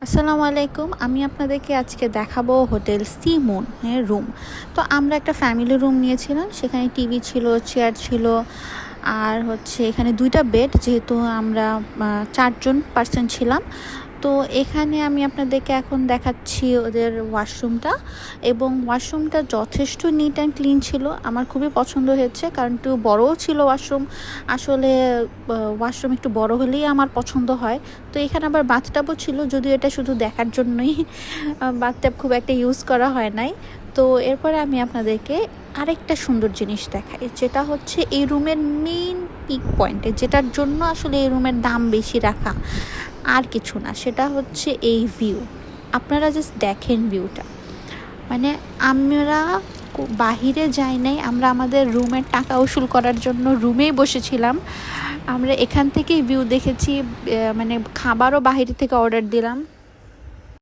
আসসালামু আলাইকুম। আমি আপনাদেরকে আজকে দেখাবো হোটেল সি মুন এর রুম। তো আমরা একটা ফ্যামিলি রুম নিয়েছিলাম, সেখানে টিভি ছিল, চেয়ার ছিল, আর হচ্ছে এখানে 2টা বেড, যেহেতু আমরা 4জন পার্সন ছিলাম। তো এখানে আমি আপনাদেরকে এখন দেখাচ্ছি ওদের ওয়াশরুমটা, এবং ওয়াশরুমটা যথেষ্ট নিট অ্যান্ড ক্লিন ছিল। আমার খুবই পছন্দ হয়েছে, কারণ একটু বড়ও ছিল ওয়াশরুম। আসলে ওয়াশরুম একটু বড় হলেই আমার পছন্দ হয়। তো এখানে আবার বাথটাবও ছিল, যদিও এটা শুধু দেখার জন্যই, বাথটাব খুব একটা ইউজ করা হয় নাই। তো এরপরে আমি আপনাদেরকে আরেকটা সুন্দর জিনিস দেখাই, যেটা হচ্ছে এই রুমের মেইন পিক পয়েন্টে, যেটার জন্য আসলে এই রুমের দাম বেশি রাখা, আর কিছু না, সেটা হচ্ছে এই ভিউ। আপনারা জাস্ট দেখেন ভিউটা, মানে আমরা বাহিরে যাই নাই, আমরা আমাদের রুমের টাকা উসুল করার জন্য রুমেই বসেছিলাম। আমরা এখান থেকেই ভিউ দেখেছি, মানে খাবারও বাহিরে থেকে অর্ডার দিলাম,